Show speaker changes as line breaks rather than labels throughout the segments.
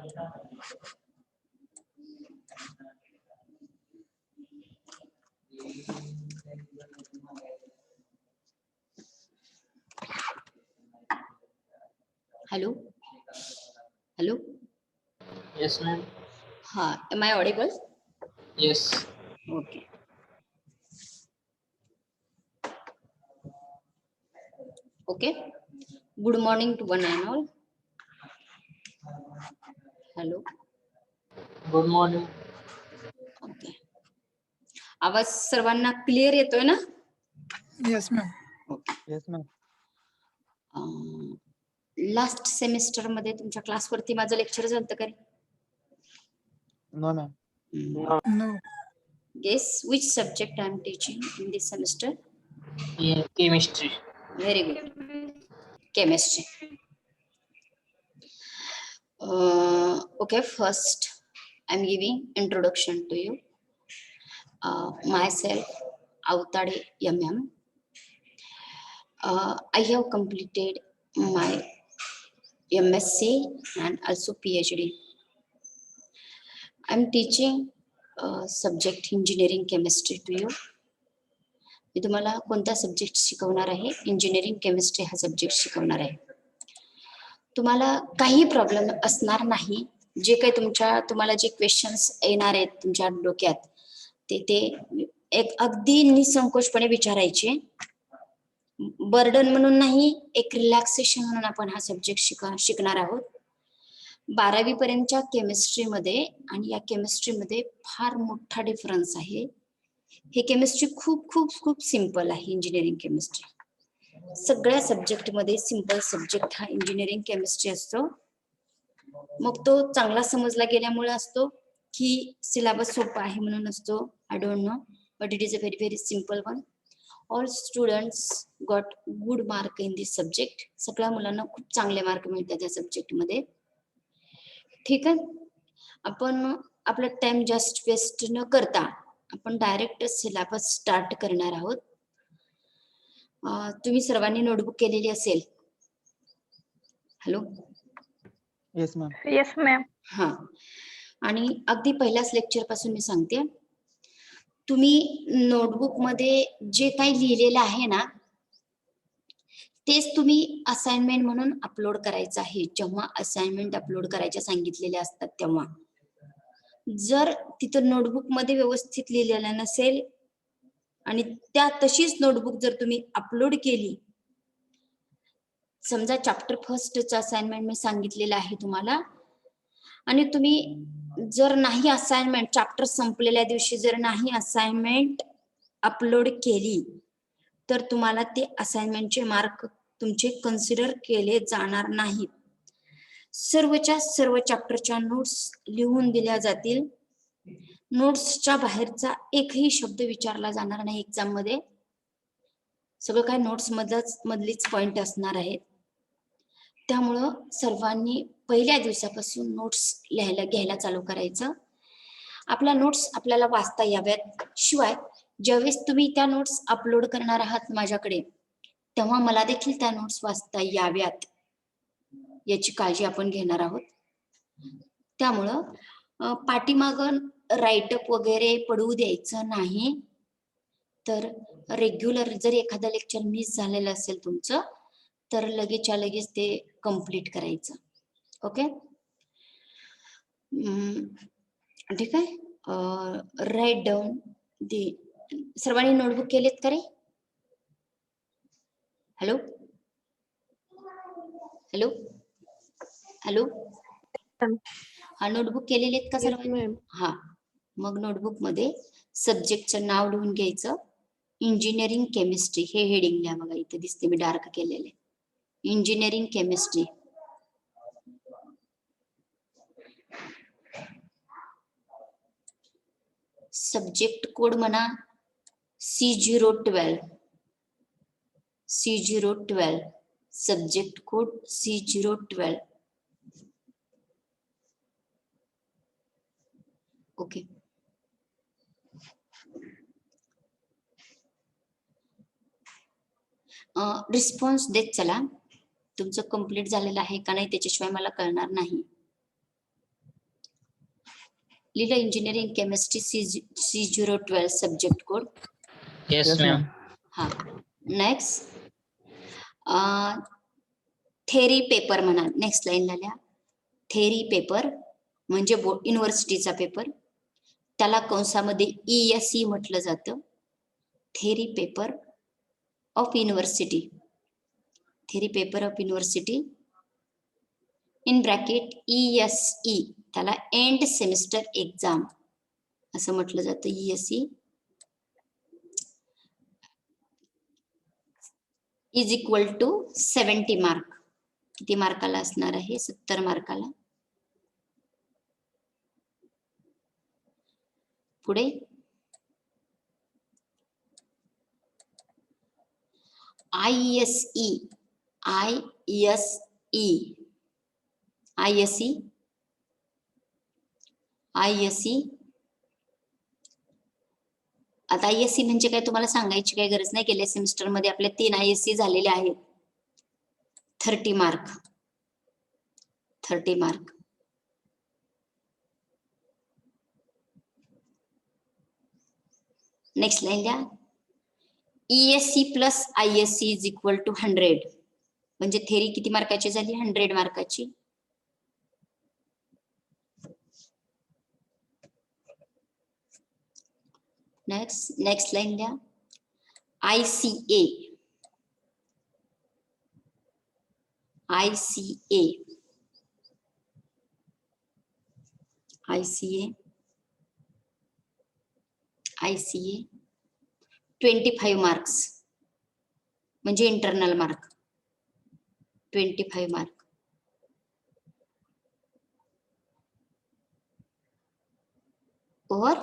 Hello. Hello.
Yes, ma'am.
Am I audible?
Yes.
Okay. Okay. Good morning to one and all. Hello.
Good morning.
Okay. आवाज सर्वांना clear येतोय ना?
Yes, ma'am.
Okay.
Yes, ma'am.
Last semester मध्ये तुमच्या क्लासवरती माझं lecture झालं का?
No, ma'am. No.
Guess which subject I am teaching in this semester?
In chemistry.
Very good. Chemistry. Okay, first I'm giving introduction to you. Myself, Avtade MM. I have completed my MSc and also PhD. I'm teaching subject engineering chemistry to you. मी तुम्हाला कोणता subject शिकवणार आहे? Engineering chemistry हा subject शिकवणार आहे. तुम्हाला काही problem असणार नाही. जे काही तुम्हाला जे क्वेश्चन्स येणार आहेत तुमच्या डोक्यात ते एक अगदी निसंकोचपणे विचारायचे. बर्डन म्हणून नाही, एक रिलॅक्सेशन म्हणून आपण हा सब्जेक्ट शिकणार आहोत. 12वी पर्यंतच्या केमिस्ट्रीमध्ये आणि या केमिस्ट्रीमध्ये फार मोठा डिफरन्स आहे. हे केमिस्ट्री खूप खूप खूप सिंपल आहे. इंजिनिअरिंग केमिस्ट्री सगळ्या सब्जेक्टमध्ये सिंपल सब्जेक्ट हा इंजिनिअरिंग केमिस्ट्री असतो. मग तो चांगला समजला गेल्यामुळे असतो की सिलेबस सोपा आहे म्हणून असतो. I don't know, but it is a very very simple one. All students got good mark in this subject. सगळ्या मुलांना खूप चांगले मार्क मिळतात या सब्जेक्टमध्ये. ठीक आहे, आपण आपला टाइम जास्त वेस्ट न करता आपण डायरेक्ट सिलेबस स्टार्ट करणार आहोत. तुम्ही सर्वांनी नोटबुक केलेली असेल. Hello.
Yes, ma'am.
Yes, ma'am.
हा, आणि अगदी पहिल्याच लेक्चर पासून मी सांगते, तुम्ही नोटबुक मध्ये जे काही लिहिलेलं आहे ना तेच तुम्ही असाइनमेंट म्हणून अपलोड करायचं आहे. जेव्हा असाइनमेंट अपलोड करायच्या सांगितलेल्या असतात तेव्हा जर तिथं नोटबुक मध्ये व्यवस्थित लिहिलेलं नसेल आणि त्या तशीच नोटबुक जर तुम्ही अपलोड केली, समजा चॅप्टर फर्स्टचं असाइनमेंट मी सांगितलेलं आहे तुम्हाला, आणि तुम्ही जर नाही असाइनमेंट चॅप्टर संपलेल्या दिवशी जर नाही असाइनमेंट अपलोड केली तर तुम्हाला ते असाइनमेंटचे मार्क तुमचे कन्सिडर केले जाणार नाहीत. सर्वच्या सर्व चॅप्टरच्या नोट्स लिहून दिल्या जातील. नोट्सच्या बाहेरचा एकही शब्द विचारला जाणार नाही एक्झाम मध्ये. सगळं काय नोट्स मधलीच पॉइंट असणार आहेत. त्यामुळं सर्वांनी पहिल्या दिवसापासून नोट्स घ्यायला चालू करायचं. आपल्या नोट्स आपल्याला वाचता याव्यात. शिवाय ज्यावेळेस तुम्ही त्या नोट्स अपलोड करणार आहात माझ्याकडे, तेव्हा मला देखील त्या नोट्स वाचता याव्यात याची काळजी आपण घेणार आहोत. त्यामुळं पाठीमागं राईटअप वगैरे पडू द्यायचं नाही. तर रेग्युलर जर एखादा लेक्चर मिस झालेलं असेल तुमचं तर लगेचच्या लगेच ते कंप्लीट करायचं. ओके, ठीक आहे. राईट डाऊन दी. सर्वांनी नोटबुक केलेत का रे? Hello hello hello. हा, नोटबुक केलेले आहेत का सर्वांनी? हा, मग नोटबुक मध्ये सब्जेक्टचं नाव लिहून घ्यायचं. इंजिनिअरिंग केमिस्ट्री हे हेडिंग लिहा. बघा इथे दिसते मी डार्क केलेले, इंजिनिअरिंग केमिस्ट्री. सब्जेक्ट कोड म्हणा C012. C012 subject code C012. Okay. Response देत चला. तुमचं कंप्लीट झालेलं आहे का नाही त्याच्याशिवाय मला कळणार नाही. लिहिलं engineering chemistry C012 subject code.
Yes,
Yes,
ma'am.
ma'am.
हा. नेक्स्ट थेरी पेपर म्हणा. नेक्स्ट लाईन लिहिल्या थेरी पेपर म्हणजे युनिव्हर्सिटीचा पेपर, त्याला कंसामध्ये ESE म्हटलं जातं. Theory paper of university, theory paper of university in bracket ESE, त्याला एंड सेमिस्टर एक्झाम असं म्हटलं जातं. ESE is equal to 70 mark. किती मार्काला असणार आहे? 70 मार्काला. पुढे ISE, आता ISE म्हणजे काय तुम्हाला सांगायची काही गरज नाही. गेल्या सेमिस्टर मध्ये आपले 3 ISE झालेले आहेत. 30 मार्क. नेक्स्ट लाईन द्या. ESE plus ISE is equal to 100, म्हणजे थेरी किती मार्काची झाली? 100 मार्काची. नेक्स्ट लाईन द्या. ICA ICA 25 मार्क्स, म्हणजे internal mark. 25 mark. Over.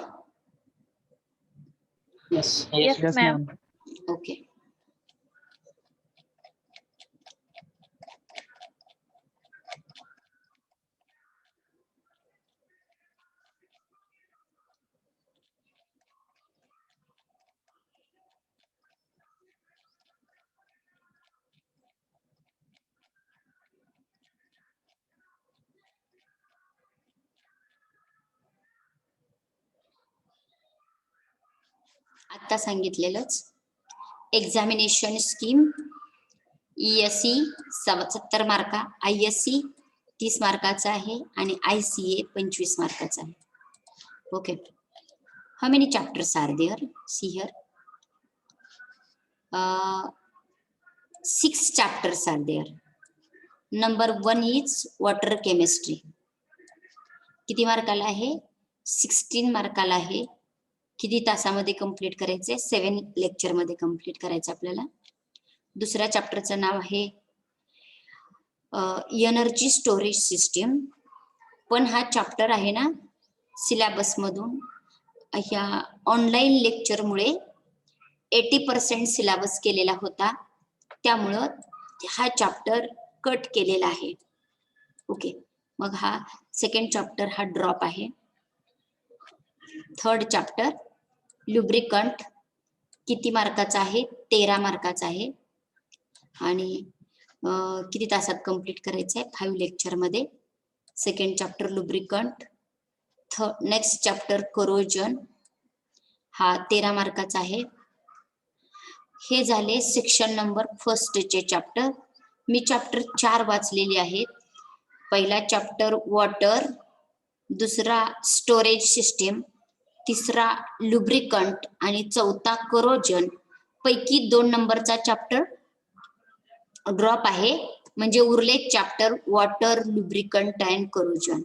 Yes.
Yes, ma'am.
Okay. आता सांगितलेलंच. एक्झामिनेशन स्कीम ESE 70 मार्का, ISE 30 मार्काचा आहे आणि ICA 25 मार्काचा आहे. Okay. How many chapters are there? See here. 6 chapters are there. Number 1 is water chemistry. किती मार्काला आहे? 16 मार्काला आहे. किती तासामध्ये कंप्लीट करायचे? 7 लेक्चर मध्ये कंप्लीट करायचं आपल्याला. दुसऱ्या चॅप्टरचं नाव आहे एनर्जी स्टोरेज सिस्टीम. पण हा चॅप्टर आहे ना सिलेबस मधून ह्या ऑनलाईन लेक्चरमुळे 80% सिलेबस केलेला होता, त्यामुळं हा चॅप्टर कट केलेला आहे. ओके. मग हा सेकंड चॅप्टर हा ड्रॉप आहे. थर्ड चॅप्टर लुब्रिकंट किती मार्काचा आहे? 13 मार्काचा आहे. आणि किती तासात कंप्लीट करायचं आहे? 5 लेक्चर मध्ये. Second chapter lubricant. Next chapter corrosion, हा 13 मार्काचा आहे. हे झाले सेक्शन नंबर फर्स्टचे चॅप्टर. मी चॅप्टर 4 वाचलेले आहेत. पहिला चॅप्टर वॉटर, दुसरा स्टोरेज सिस्टीम, तिसरा लुब्रिकंट आणि चौथा कोरोजन. पैकी 2 नंबरचा चॅप्टर ड्रॉप आहे, म्हणजे उरले chapter water, lubricant and corrosion.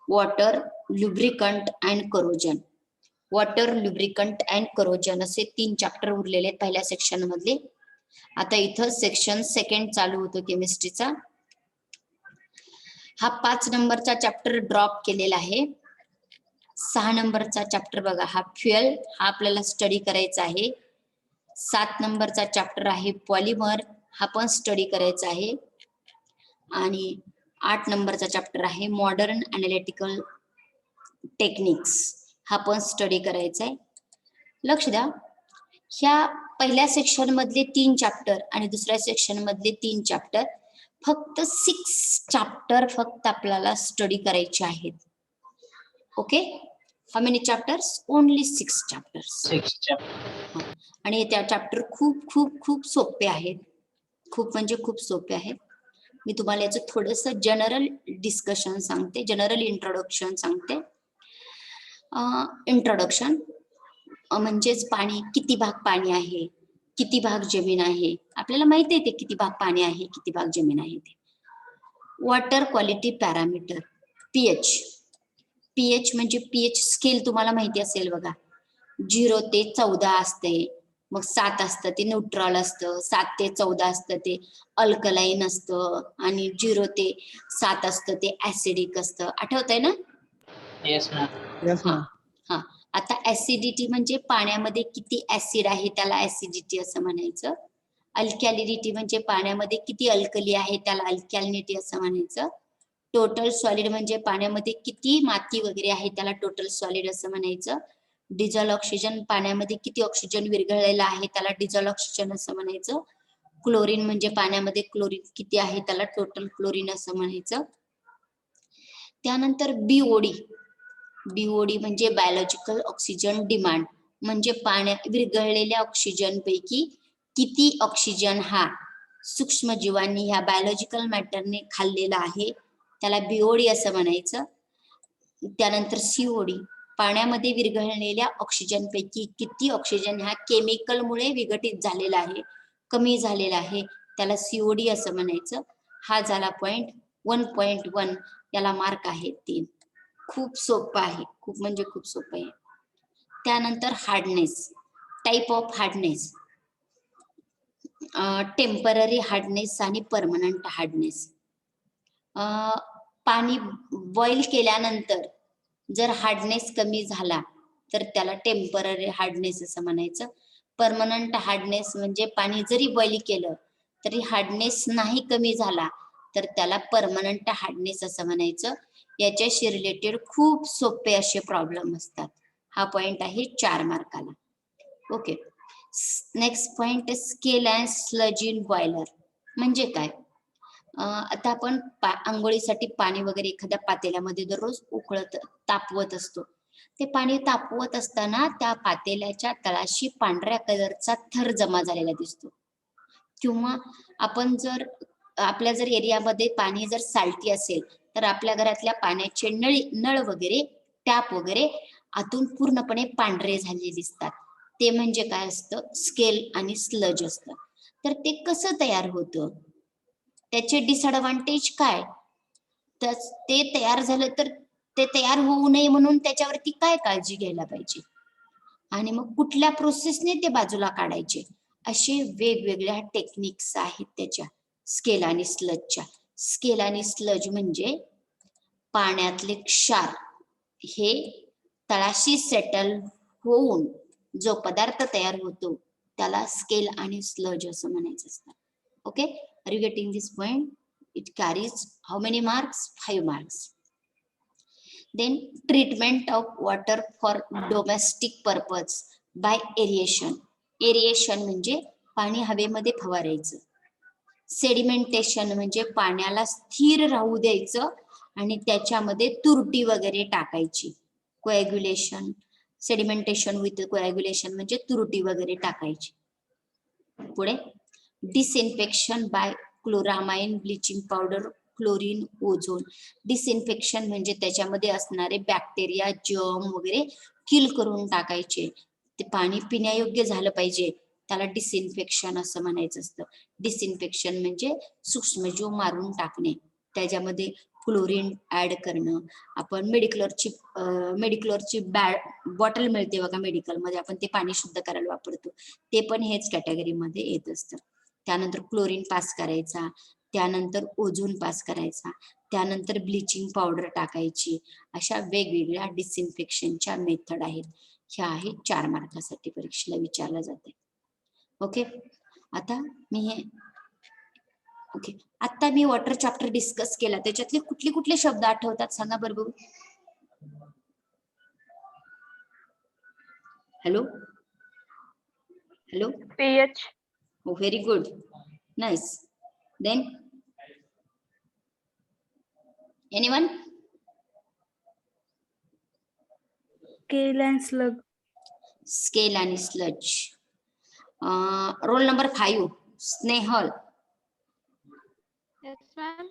Water, lubricant and corrosion. Water, lubricant and corrosion असे 3 चॅप्टर उरलेले आहेत पहिल्या सेक्शन मधले. आता इथं सेक्शन सेकंड चालू होतो केमिस्ट्रीचा. हा 5 नंबरचा चॅप्टर ड्रॉप केलेला आहे. 6 नंबरचा चॅप्टर बघा, हा फ्युएल, हा आपल्याला स्टडी करायचा आहे. 7 नंबरचा चॅप्टर आहे पॉलिमर, हा पण स्टडी करायचा आहे. आणि 8 नंबरचा चॅप्टर आहे मॉडर्न अनालिटिकल टेक्निक्स, हा पण स्टडी करायचा आहे. लक्ष द्या, ह्या पहिल्या सेक्शन मधले 3 चॅप्टर आणि दुसऱ्या सेक्शन मधले 3 चॅप्टर, फक्त 6 चॅप्टर फक्त आपल्याला स्टडी करायचे आहेत. Okay. How many chapters? Only 6 chapters.
6 chapter.
आणि त्या चॅप्टर खूप खूप खूप सोपे आहेत. खूप म्हणजे खूप सोपे आहेत. मी तुम्हाला याचं थोडंसं जनरल डिस्कशन सांगते, जनरल इंट्रोडक्शन सांगते. इंट्रोडक्शन म्हणजेच पाणी, किती भाग पाणी आहे, किती भाग जमीन आहे. आपल्याला माहिती आहे ते किती भाग पाणी आहे, किती भाग जमीन आहे ते. Water quality parameter, pH. PH म्हणजे पीएच स्केल तुम्हाला माहिती असेल बघा. 0 ते 14 असते, मग 7 असतं ते न्यूट्रल असतं, 7 ते 14 असतं ते अल्कलाईन असतं, आणि 0 ते 7 असतं ते ऍसिडिक असतं. आठवतंय ना?
Yes, ma'am.
Yes,
हा
ma'am.
हा. आता ऍसिडिटी म्हणजे पाण्यामध्ये किती ऍसिड आहे त्याला ऍसिडिटी असं म्हणायचं. अल्कॅलिनिटी म्हणजे पाण्यामध्ये किती अल्कली आहे त्याला अल्कॅलिनिटी असं म्हणायचं. टोटल सॉलिड म्हणजे पाण्यामध्ये किती माती वगैरे आहे त्याला टोटल सॉलिड असं म्हणायचं. डिझॉल्व ऑक्सिजन, पाण्यामध्ये किती ऑक्सिजन विरघळलेला आहे त्याला डिझॉल्व ऑक्सिजन असं म्हणायचं. क्लोरीन म्हणजे पाण्यामध्ये क्लोरीन किती आहे त्याला टोटल क्लोरीन असं म्हणायचं. त्यानंतर बीओडी. बीओडी म्हणजे बायोलॉजिकल ऑक्सिजन डिमांड, म्हणजे पाण्यात विरघळलेल्या ऑक्सिजन पैकी किती ऑक्सिजन हा सूक्ष्मजीवांनी ह्या बायोलॉजिकल मॅटरने खाल्लेला आहे त्याला बीओडी असं म्हणायचं. त्यानंतर सीओडी, पाण्यामध्ये विरघळलेल्या ऑक्सिजन पैकी किती ऑक्सिजन हा केमिकलमुळे विघटित झालेला आहे, कमी झालेला आहे, त्याला सीओडी असं म्हणायचं. हा झाला पॉइंट 1.1. याला मार्क आहे 3. खूप सोपं आहे, खूप म्हणजे खूप सोपं आहे. त्यानंतर hardness, type of hardness, temporary hardness आणि परमनंट हार्डनेस. पाणी बॉईल केल्यानंतर जर हार्डनेस कमी झाला तर त्याला टेम्पररी हार्डनेस असं म्हणायचं. परमनंट हार्डनेस म्हणजे पाणी जरी बॉईल केलं तरी हार्डनेस नाही कमी झाला तर त्याला परमनंट हार्डनेस असं म्हणायचं. याच्याशी रिलेटेड खूप सोपे असे प्रॉब्लेम असतात. हा पॉइंट आहे 4 मार्काला. Okay. Next point, scale and sludge in boiler म्हणजे काय? आता आपण आंघोळीसाठी पाणी वगैरे एखाद्या पातेल्यामध्ये दररोज तापवत असतो. ते पाणी तापवत असताना त्या पातेल्याच्या तळाशी पांढऱ्या कलरचा थर जमा झालेला दिसतो. किंवा आपण जर आपल्या जर एरियामध्ये पाणी जर साल्टी असेल तर आपल्या घरातल्या पाण्याचे नळ वगैरे, टॅप वगैरे आतून पूर्णपणे पांढरे झालेले दिसतात. ते म्हणजे काय असतं? स्केल आणि स्लज असतं. तर ते कसं तयार होतं, त्याचे डिसएडव्हान्टेज काय, ते तयार झालं तर ते तयार होऊ नये म्हणून त्याच्यावरती काय काळजी घ्यायला पाहिजे, आणि मग कुठल्या प्रोसेसने ते बाजूला काढायचे, असे वेगवेगळ्या टेक्निक्स आहेत त्याच्या स्केल आणि स्लजच्या. स्केल आणि स्लज म्हणजे पाण्यातले क्षार हे तळाशी सेटल होऊन जो पदार्थ तयार होतो त्याला स्केल आणि स्लज असं म्हणायचं असतं. Okay, are you getting this point? It carries how many marks? 5 marks. Then treatment of water for domestic purpose by aeration. Aeration म्हणजे पाणी हवेमध्ये फवारायचं. सेडिमेंटेशन म्हणजे पाण्याला स्थिर राहू द्यायचं आणि त्याच्यामध्ये तुरटी वगैरे टाकायची. कोॲग्युलेशन, सेडिमेंटेशन विथ कोॲग्युलेशन म्हणजे तुरटी वगैरे टाकायची. पुढे disinfection by chloramine, bleaching powder, chlorine, ozone. Disinfection म्हणजे त्याच्यामध्ये असणारे बॅक्टेरिया, जर्म वगैरे किल करून टाकायचे. ते पाणी पिण्यायोग्य झालं पाहिजे, त्याला डिसइन्फेक्शन असं म्हणायचं असतं. डिसइन्फेक्शन म्हणजे सूक्ष्मजीव मारून टाकणे, त्याच्यामध्ये क्लोरीन ऍड करणं. आपण मेडिक्लोरची बॉटल मिळते बघा मेडिकलमध्ये, आपण ते पाणी शुद्ध करायला वापरतो, ते पण हेच कॅटेगरीमध्ये येत असतं. त्यानंतर क्लोरीन पास करायचा, त्यानंतर ओझोन पास करायचा, त्यानंतर ब्लिचिंग पावडर टाकायची. अशा वेगवेगळ्या डिसइन्फेक्शनच्या मेथड आहेत. ह्या आहेत 4 मार्कासाठी परीक्षेला विचारल्या जाते. ओके, आता मी वॉटर चॅप्टर डिस्कस केला, त्याच्यातले कुठले कुठले शब्द आठवतात सांगा बरं बघू. Hello hello.
pH.
Oh, very good. Nice. Then anyone?
Scale and slug.
Scale आणि sludge. Roll number 5 Snehal.
Yes, ma'am.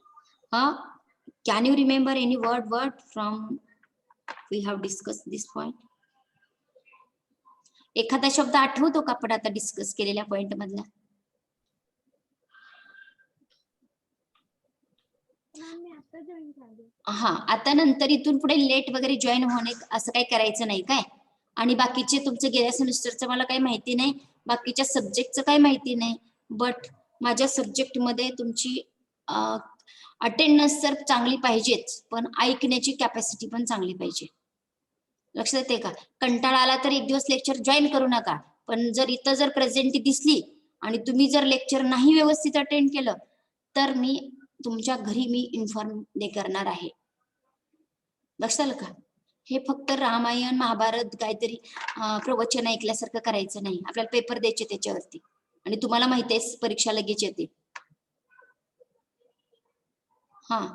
Can you remember any word from we have discussed this point? एखादा शब्द आठवतो का आपण आता डिस्कस केलेल्या पॉइंट मधला? हा, आता नंतर इथून पुढे लेट वगैरे जॉईन होणे असं काही करायचं नाही काय. आणि बाकीचे तुमचं गेल्या सेमिस्टरचं मला काही माहिती नाही, बाकीच्या सब्जेक्टचं काही माहिती नाही, बट माझ्या सब्जेक्ट मध्ये तुमची अटेंडन्स तर चांगली पाहिजेच, पण ऐकण्याची कॅपॅसिटी पण चांगली पाहिजे. लक्षात येते का? कंटाळा आला तर एक दिवस लेक्चर जॉईन करू नका, पण जर इथं जर प्रेझेंट दिसली आणि तुम्ही जर लेक्चर नाही व्यवस्थित अटेंड केलं तर मी तुमच्या घरी मी इन्फॉर्म करणार आहे. लक्षात आलं का? हे फक्त रामायण महाभारत काहीतरी प्रवचन ऐकल्यासारखं करायचं नाही. आपल्याला पेपर द्यायचे त्याच्यावरती, आणि तुम्हाला माहिती आहे परीक्षा लगेच येते. हा,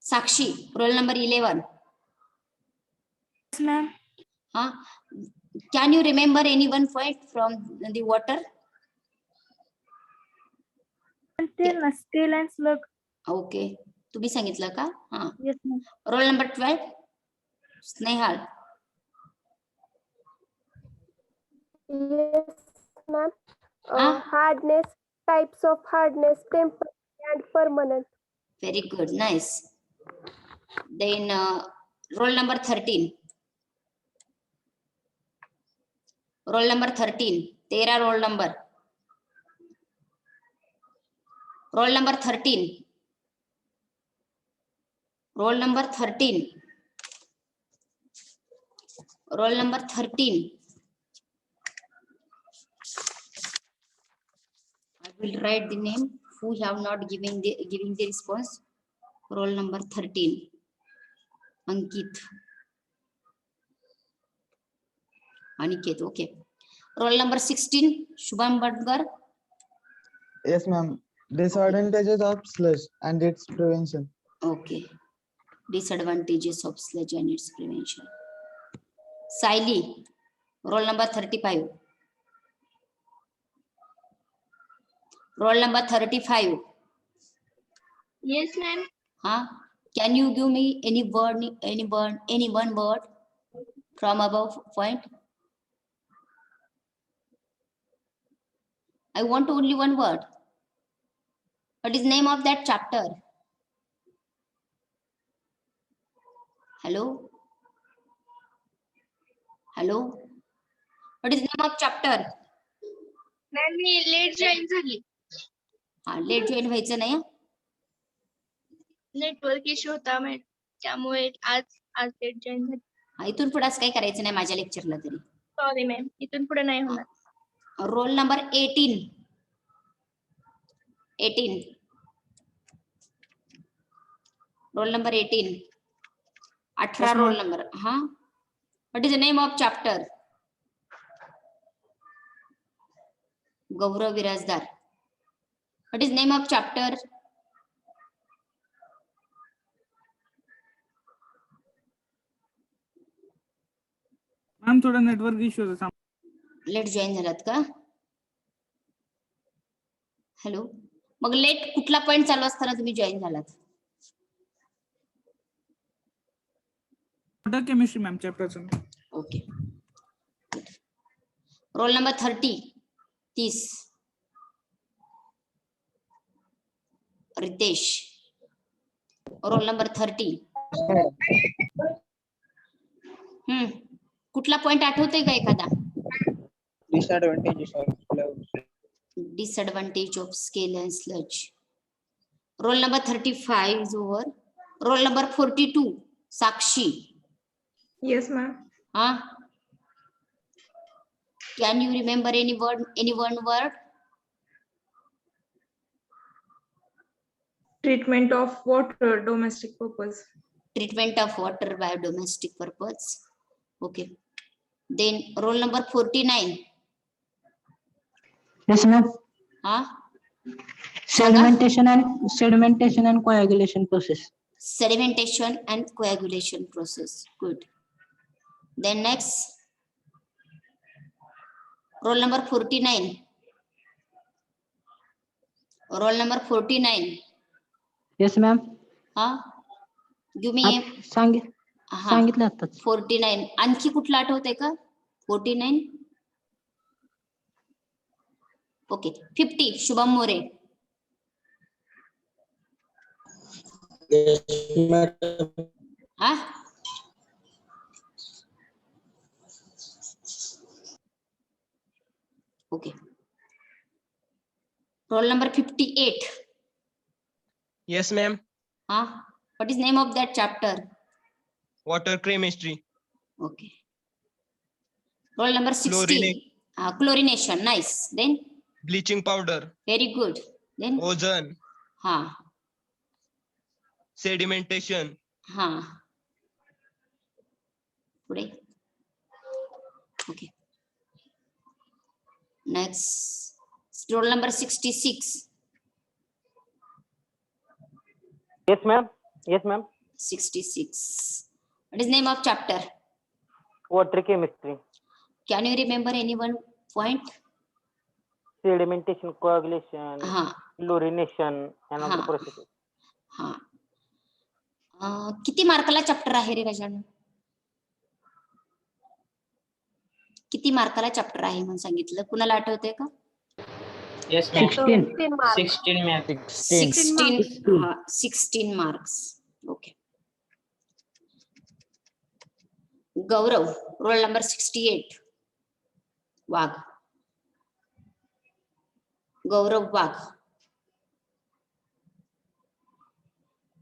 साक्षी roll number 11.
Yes, ma'am.
Can you remember any one point from the water?
Scale and slug.
Okay, तुम्ही सांगितलं का? हा.
Yes, ma'am.
Roll number 12 Snehal.
Yes, ma'am. Hardness, types of hardness, temporary and permanent.
Very good, nice. Then roll number 13. Roll number 13. 13 roll number. Roll number 13. Roll number 13. Roll number 13. I will write the name who have not giving the response. Roll number 13. Ankit. Aniket, okay. Roll number 16 Shubham Badgar.
Yes, ma'am. Disadvantages of sludge and its prevention.
Okay. Disadvantages of sludge and its prevention. Saili, roll number 35. Roll number 35.
Yes, ma'am.
Can you give me any one word from above point? I want only one word. What is name of that chapter? Hello? Hello? What is name of chapter?
Ma'am, me late join झाली.
Late join व्हायचं नाही.
Network issue होता madam, त्यामुळे आज late join झाली.
इथून पुढे असं काही करायचं नाही माझ्या लेक्चरला तरी.
सॉरी मॅम, इथून पुढे नाही होणार.
Roll number 18. 18. Roll number 18. 18 roll number. What is the name of chapter? Gaurav Virazdar. What is name of chapter?
Ma'am थोडा नेटवर्क इश्यू होता.
लेट जॉईन झालात का? हॅलो, मग लेट कुठला पॉइंट चालू असताना तुम्ही जॉईन झालात?
केमिस्ट्री मॅम चॅप्टरचं.
Okay. Roll number 30. Ritesh. Roll number 30. कुठला पॉइंट आठवतोय का एखादा? Disadvantage of scale and sludge. Roll number 35 is over. Roll number 42 Sakshi.
Yes, ma'am.
Can you remember any one word?
Treatment of water, domestic purpose.
Treatment of water by domestic purpose. Okay. Then roll number 49.
Yes, ma'am. Sedimentation and coagulation process.
Sedimentation and coagulation process. Good. Then next, roll number 49. Roll number 49.
Yes ma'am.
हा, give me हा
सांगितलं आताच.
49. आणखी कुठलं आठवतंय का? 49. Okay. 50. Shubham More. हा, okay. Roll number 58.
Yes, ma'am.
हा, what is name of that chapter?
Water chemistry.
Okay. Roll number 60.
Chlorinate.
Chlorination. Nice. Then
Bleaching powder.
very good. Then
Ozone.
हा
Sedimentation.
हा पुढे. Okay. Next roll number 66.
Yes, ma'am. Yes, ma'am.
66. What is name of chapter?
Water chemistry.
Can you remember any one point?
Sedimentation, coagulation,
हा
chlorination, and other
हा
processes.
हा. किती मार्काला chapter आहे रे गजानन? किती मार्काला chapter आहे म्हणून सांगितलं? कुणाला आठवतंय का?
Yes, ma'am.
16.
16, ma'am.
16. हा, 16 marks. Okay. Gaurav, roll number 68. Wagh. Gaurav Wagh.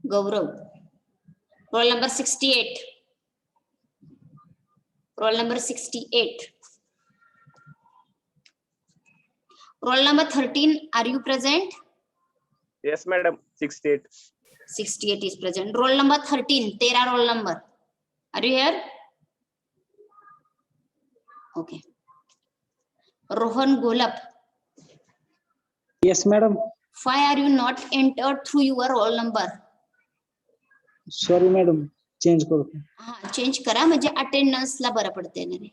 Gaurav, roll number 68. Roll number 68. Roll number 13, are you present?
Yes, madam. 68.
68 is present. Roll number 13, 13 roll number. Are you here? Okay. Rohan Golap.
Yes, madam.
Why are you not entered through your roll number?
Sorry, madam. Change करतो.
हा, change करा म्हणजे अटेंडन्सला बरं पडते ना रे.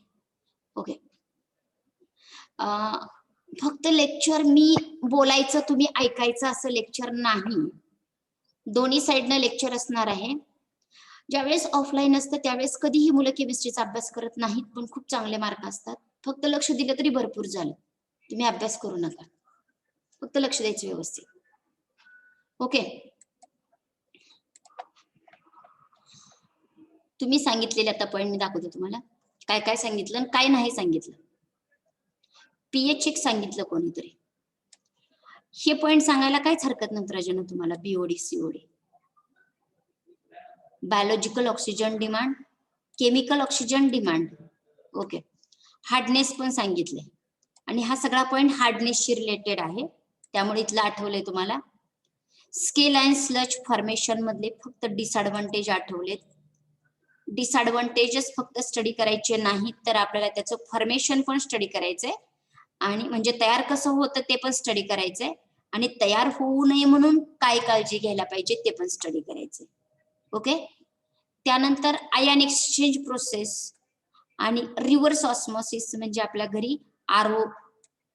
Okay. फक्त lecture मी बोलायचं तुम्ही ऐकायचं असं लेक्चर नाही. दोन्ही साइडनं लेक्चर असणार आहे. ज्यावेळेस ऑफलाईन असतं त्यावेळेस कधीही मुलं केमिस्ट्रीचा अभ्यास करत नाहीत, पण खूप चांगले मार्क असतात. फक्त लक्ष दिलं तरी भरपूर झालं. तुम्ही अभ्यास करू नका, फक्त लक्ष द्यायचं व्यवस्थित. ओके. तुम्ही सांगितलेले आता पॉईंट मी दाखवतो तुम्हाला. काय काय सांगितलं आणि काय नाही सांगितलं. पीएच एक सांगितलं कोणीतरी. हे पॉइंट सांगायला काहीच हरकत नव्हतं राजांना तुम्हाला. BOD COD, biological oxygen demand, chemical oxygen demand. Okay. Hardness पण सांगितले आणि हा सगळा पॉइंट हार्डनेसशी रिलेटेड आहे, त्यामुळे इथलं आठवलंय तुम्हाला. स्केल अँड स्लज फॉर्मेशन मधले फक्त डिसएडव्हान्टेज आठवलेत. डिसएडव्हान्टेजेस फक्त स्टडी करायचे नाहीत, तर आपल्याला त्याचं फॉर्मेशन पण स्टडी करायचंय आणि म्हणजे तयार कसं होतं ते पण स्टडी करायचंय आणि तयार होऊ नये म्हणून काय काळजी घ्यायला पाहिजे ते पण स्टडी करायचंय. ओके. त्यानंतर आयन एक्सचेंज प्रोसेस आणि रिव्हर्स ऑस्मोसिस, म्हणजे आपल्या घरी आरओ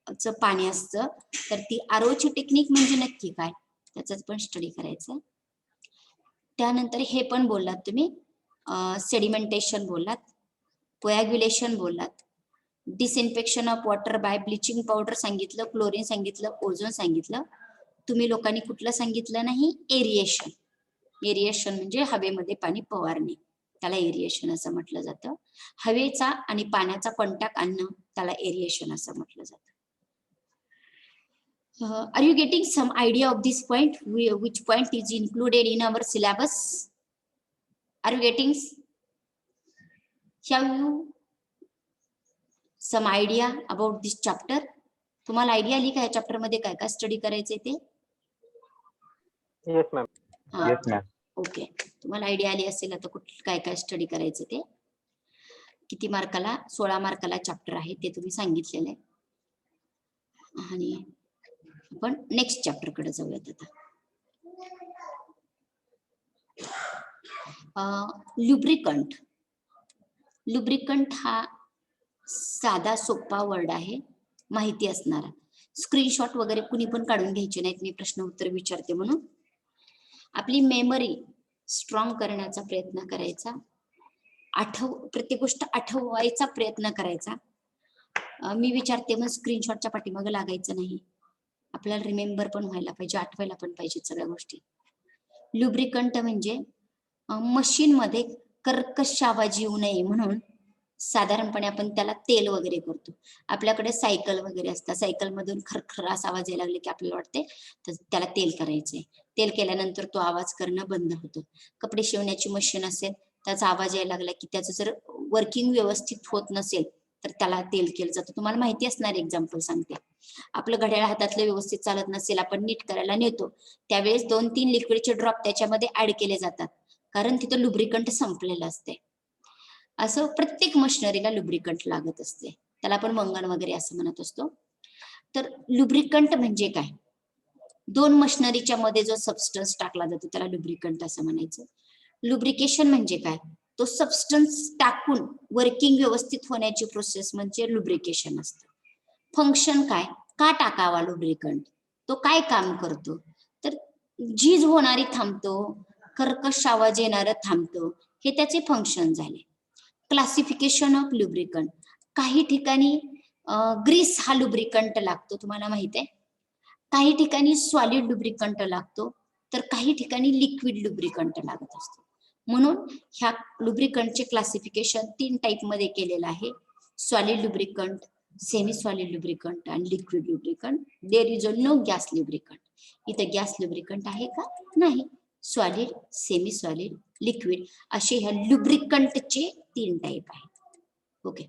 च पाणी असतं, तर ती आरओ ची टेक्निक म्हणजे नक्की काय त्याच पण स्टडी करायचंय. त्यानंतर हे पण बोललात तुम्ही, सेडिमेंटेशन बोललात, कोॲग्युलेशन बोललात, disinfection of water bye bleaching powder सांगितलं, क्लोरीन सांगितलं, ओझोन सांगितलं. तुम्ही लोकांनी कुठलं सांगितलं नाही? एरिएशन. एरिएशन म्हणजे हवेमध्ये पाणी फवारणे, त्याला एरिएशन असं म्हटलं जातं. हवेचा आणि पाण्याचा कॉन्टॅक्ट आणणं त्याला एरिएशन असं म्हटलं जातं. Are you getting some idea of this point? Which point is included in our syllabus? Are you getting? Have you some idea about this chapter? तुम्हाला आयडिया आली का या चॅप्टर मध्ये काय काय स्टडी करायचंय ते?
Yes, ma'am.
Yes, ma'am.
Okay. तुम्हाला आयडिया आली असेल आता कुठं काय काय स्टडी करायचं ते. किती मार्काला? 16 मार्काला चॅप्टर आहे ते तुम्ही सांगितलेलं आहे. आणि आपण नेक्स्ट चॅप्टर कडे जाऊयात आता. लुब्रिकंट. लुब्रिकंट हा साधा सोपा वर्ड आहे, माहिती असणारा. स्क्रीनशॉट वगैरे कुणी पण काढून घ्यायचे नाहीत, मी प्रश्न उत्तर विचारते म्हणून. आपली मेमरी स्ट्रॉंग करण्याचा प्रयत्न करायचा, प्रत्येक गोष्ट आठवायचा प्रयत्न करायचा. मी विचारते मग स्क्रीनशॉटच्या पाठीमागे लागायचं नाही. आपल्याला रिमेंबर पण व्हायला पाहिजे, आठवायला पण पाहिजे सगळ्या गोष्टी. लुब्रिकंट म्हणजे मशीन मध्ये कर्कश आवाज येऊ नये म्हणून साधारणपणे आपण त्याला तेल वगैरे करतो. आपल्याकडे सायकल वगैरे असतात, सायकल मधून खरखर आवाज यायला लागले की आपल्याला वाटते तर त्याला तेल करायचंय. तेल केल्यानंतर तो आवाज करणं बंद होतो. कपडे शिवण्याची मशीन असेल, त्याचा आवाज यायला लागला की त्याचं जर वर्किंग व्यवस्थित होत नसेल तर त्याला तेल केलं जातं. तुम्हाला माहिती असणार एक्झाम्पल सांगते. आपलं घड्याळ हातातलं व्यवस्थित चालत नसेल, आपण नीट करायला नेतो, त्यावेळेस 2-3 लिक्विडचे ड्रॉप त्याच्यामध्ये ऍड केले जातात, कारण तिथं लुब्रिकंट संपलेलं असते. असं प्रत्येक मशिनरीला लुब्रिकंट लागत असते, त्याला आपण मंगन वगैरे असं म्हणत असतो. तर लुब्रिकंट म्हणजे काय? 2 मशिनरीच्या मध्ये जो सबस्टन्स टाकला जातो त्याला लुब्रिकंट असं म्हणायचं. लुब्रिकेशन म्हणजे काय? तो सबस्टन्स टाकून वर्किंग व्यवस्थित होण्याची प्रोसेस म्हणजे लुब्रिकेशन असतं. फंक्शन काय? का टाकावा लुब्रिकंट? तो काय काम करतो? तर झीज होणारी थांबतो, कर्कश आवाज येणारं थांबतो, हे त्याचे फंक्शन झाले. Classification of lubricant. काही ठिकाणी ग्रीस हा लुब्रिकंट लागतो, तुम्हाला माहित आहे. काही ठिकाणी सॉलिड लुब्रिकंट लागतो, तर काही ठिकाणी लिक्विड लुब्रिकंट लागत असतो. म्हणून ह्या लुब्रिकंटचे क्लासिफिकेशन 3 टाईप मध्ये केलेलं आहे: solid lubricant, semi solid lubricant आणि liquid lubricant. There is no gas lubricant. इथं गॅस लुब्रिकंट आहे का? नाही. सॉलिड, सेमी सॉलिड, लिक्विड असे ह्या लुब्रिकंटचे 3 टाईप आहेत. ओके,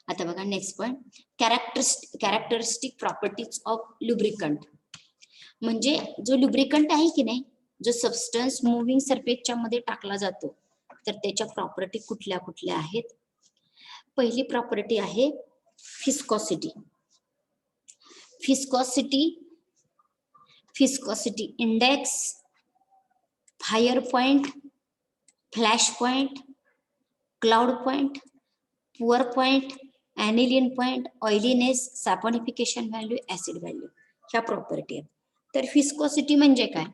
आता बघा next point, characteristic properties of lubricant. म्हणजे जो लुब्रिकंट आहे की नाही, जो सबस्टन्स मुव्हिंग सरफेसच्या मध्ये टाकला जातो, तर त्याच्या प्रॉपर्टी कुठल्या कुठल्या आहेत? पहिली प्रॉपर्टी आहे viscosity. Viscosity index, fire point, flash point, cloud point, pour point, aniline point, oiliness, saponification value, acid value, ह्या प्रॉपर्टी आहेत. तर फिस्कोसिटी म्हणजे काय?